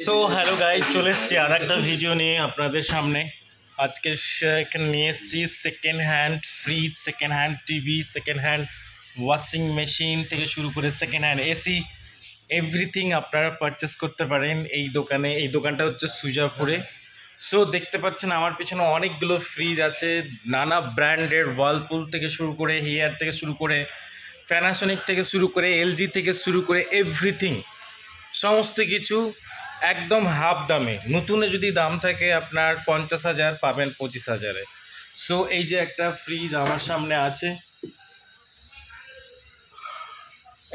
So hello guys, চলে এসেছি আর একটা ভিডিও নিয়ে আপনাদের সামনে। আজকে এখানে নিয়ে এসেছি second hand fridge, second hand TV, second hand washing machine থেকে শুরু করে সেকেন্ড হ্যান্ড এসি, এভরিথিং আপনারা পারচেস করতে পারেন এই দোকানে। এই দোকানটা হচ্ছে সুজাপুরে। সো দেখতে পাচ্ছেন আমার পিছনে অনেকগুলো ফ্রিজ আছে, নানা ব্র্যান্ডের, ওয়ার্লপুল থেকে শুরু করে, হিয়ার থেকে শুরু করে, প্যানাসোনিক থেকে শুরু করে, এলজি থেকে শুরু করে, এভরিথিং সমস্ত কিছু একদম হাফ দামে। নতুনে যদি দাম থাকে আপনার 50,000, পাবেন 25,000-এ। সো এই যে একটা ফ্রিজ আমার সামনে আছে,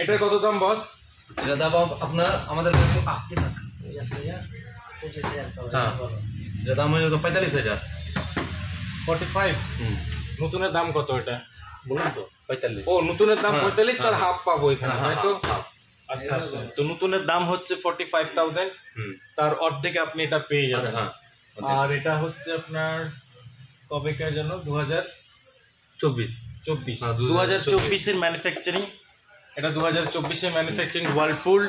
এটার কত দাম বস? এটা দাম আপনার আমাদের হ্যাঁ, এটা দাম হয়ে 45,000। 45? নতুনের দাম কত এটা বলুন তো 45। ও, নতুনের দাম 45, তার হ্যাঁ। হাফ পাবো এখানে, হ্যাঁ, তাই তো? হাফ। আচ্ছা আচ্ছা, তো নতুনের দাম হচ্ছে 45,000, তার অর্ধেকে আপনি এটা পেয়ে যাবেন। হ্যাঁ, আর এটা হচ্ছে আপনার কবেকার জন্য, 2024। 2024-এর ম্যানুফ্যাকচারিং। এটা 2024-এর ম্যানুফ্যাকচারিং ওয়ার্লপুল।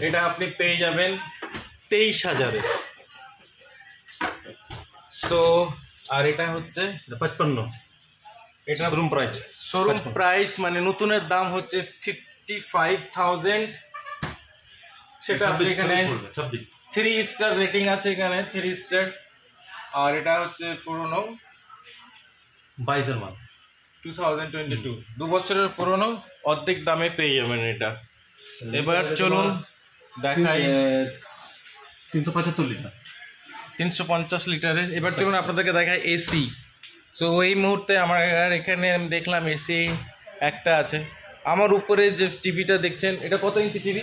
এটা আপনি পেয়ে যাবেন 23,000-এ। সো আর এটা হচ্ছে 55। এটা রুম প্রাইস, শোরুম প্রাইস, মানে নতুনের দাম হচ্ছে 55,000। সেটা আপনি এখানে 26। 3 স্টার রেটিং আছে, এখানে 3 স্টার। আর এটা হচ্ছে পুরনো 22-এর মাল, 2022, 2 বছরের পুরনো, অর্ধেক দামে পেয়ে যাবেন এটা। এবার চলুন দেখাই 375 লিটার, 350 লিটারের। এবার চলুন আপনাদেরকে দেখাই এসি। সো এই মুহূর্তে আমার এখানে আমি দেখলাম এসি একটা আছে। আমার উপরে যে টিভিটা দেখছেন, এটা কত ইঞ্চি টিভি?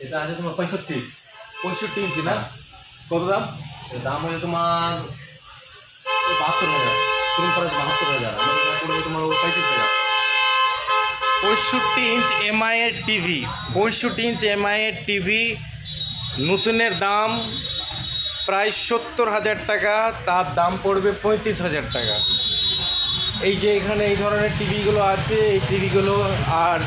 এটা আছে তোমার 65 ইঞ্চি না? কত দাম? দাম হয়ে তোমার 72,000। রুম প্রাইস 72,000, আমাদের পড়বে তোমার 35,000। 65 ইঞ্চ এমআই এর টিভি, 65 ইঞ্চ এমআই এর টিভি, নতুনের দাম প্রায় 70,000 টাকা, তার দাম পড়বে 35,000 টাকা। এই যে এখানে এই ধরনের টিভিগুলো আছে, এই টিভিগুলো। আর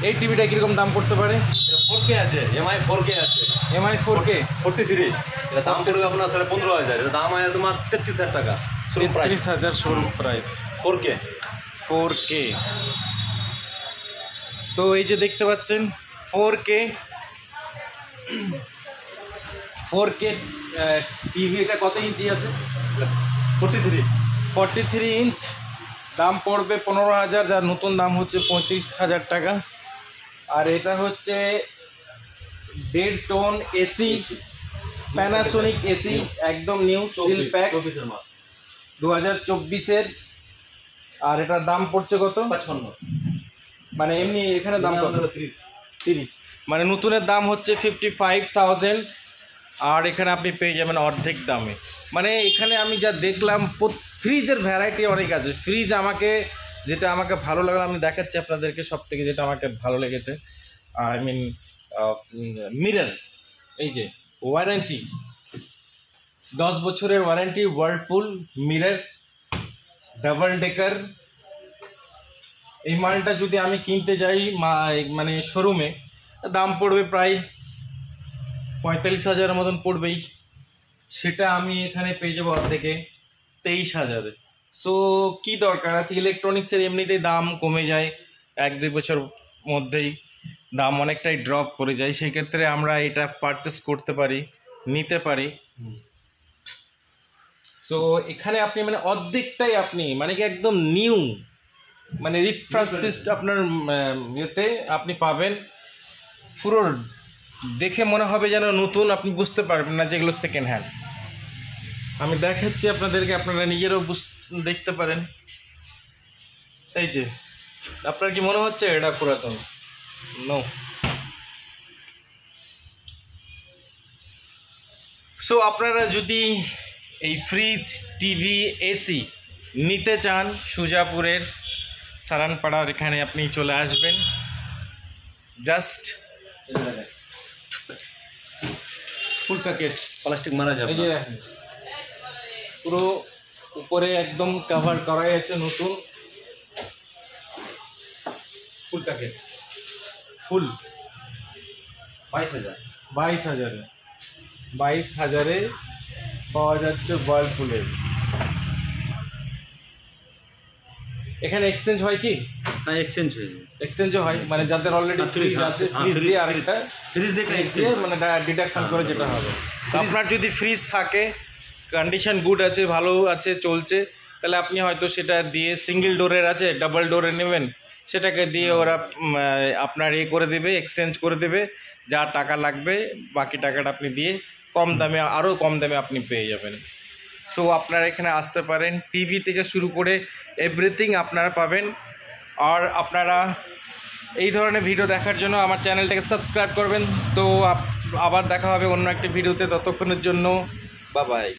এই টিভিটা কীরকম দাম পড়তে পারে? এটা 4K আছে, এমআই 4K আছে, এমআই 4K 43। এটা দাম পড়বে আপনার 15,500। এটা দাম হয় তোমার 33,000 টাকা showroom price. 33,000 showroom price, 4K। তো এই যে দেখতে পাচ্ছেন 4K টিভি। এটা কত ইঞ্চি আছে? 43 ইঞ্চ, দাম পড়বে 15,000, যার নতুন দাম হচ্ছে 35,000 টাকা। আর এটা হচ্ছে 1.5 টন এসি, প্যানাসোনিক এসি, একদম নিউ সিল প্যাক, 2024-এর। আর এটার দাম পড়ছে কত? 55। মানে এমনি এখানে দাম কত? 30। মানে নতুনের দাম হচ্ছে 55,000, আর এখানে আপনি পেয়ে যাবেন অর্ধেক দামে। মানে এখানে আমি যা দেখলাম, ফ্রিজের ভ্যারাইটি অনেক আছে। ফ্রিজ যেটা আমাকে ভালো লাগলো, আমি দেখাচ্ছি আপনাদেরকে সব থেকে যেটা আমাকে ভালো লেগেছে। আই মিন মিরর, এই যে ওয়ারেন্টি, 10 বছরের warranty, Whirlpool mirror, double decker. এই মালটা যদি আমি কিনতে যাই মানে শোরুমে, দাম পড়বে প্রায় 45,000-এর মতন পড়বেই। সেটা আমি এখানে পেয়ে যাবো অর্ধেকে 23,000-এ। সো কী দরকার আছে? ইলেকট্রনিক্সের এমনিতেই দাম কমে যায়, 1-2 বছর মধ্যেই দাম অনেকটাই ড্রপ করে যায়। সেক্ষেত্রে আমরা এটা পারচেস করতে পারি, নিতে পারি। সো এখানে আপনি মানে অর্ধেকটাই আপনি মানে কি একদম নিউ, মানে রিফ্রেশড আপনার ইয়েতে আপনি পাবেন। পুরো দেখে মনে হবে যেন নতুন, আপনি বুঝতে পারবেন না যেগুলো সেকেন্ড হ্যান্ড। আমি দেখাচ্ছি আপনাদেরকে, আপনারা নিজেরও দেখতে পারেন। এই যে, আপনার কি মনে হচ্ছে এটা পুরাতন? নো। সো আপনারা যদি এই ফ্রিজ, টিভি, এসি নিতে চান, সুজাপুরের সারানপাড়ার এখানে আপনি চলে আসবেন। জাস্ট ফুল প্যাকেট, প্লাস্টিক মারা যাবে। এই যে দেখেন, পুরো উপরে একদম কভার করাই আছে নতুন, ফুল প্যাকেট, ফুল 22,000। 22,000-এ। 22,000-এ পাওয়া যাচ্ছে ওয়ার্লপুলের। এখানে এক্সচেঞ্জ হয় কি? হ্যাঁ এক্সচেঞ্জ হয়ে যাবে। এক্সচেঞ্জও হয়, মানে যাদের অলরেডি ফ্রিজ আছে ফ্রিজ দিয়ে আরেকটা ফ্রিজ দিয়ে দিয়ে মানে ডিডাকশন করে যেটা হবে। তো আপনার যদি ফ্রিজ থাকে, কন্ডিশন গুড আছে, ভালো আছে, চলছে, তাহলে আপনি হয়তো সেটা দিয়ে সিঙ্গেল ডোরের আছে, ডাবল ডোরের নেবেন, সেটাকে দিয়ে ওরা আপনার করে দেবে, এক্সচেঞ্জ করে দেবে, যা টাকা লাগবে বাকি টাকাটা আপনি দিয়ে কম দামে, আরও কম দামে আপনি পেয়ে যাবেন। সো আপনারা এখানে আসতে পারেন, টিভি থেকে শুরু করে এভরিথিং আপনারা পাবেন। আর আপনারা এই ধরনের ভিডিও দেখার জন্য আমার চ্যানেলটাকে সাবস্ক্রাইব করবেন। তো আবার দেখা হবে অন্য একটি ভিডিওতে, ততক্ষণের জন্য বাই বাই।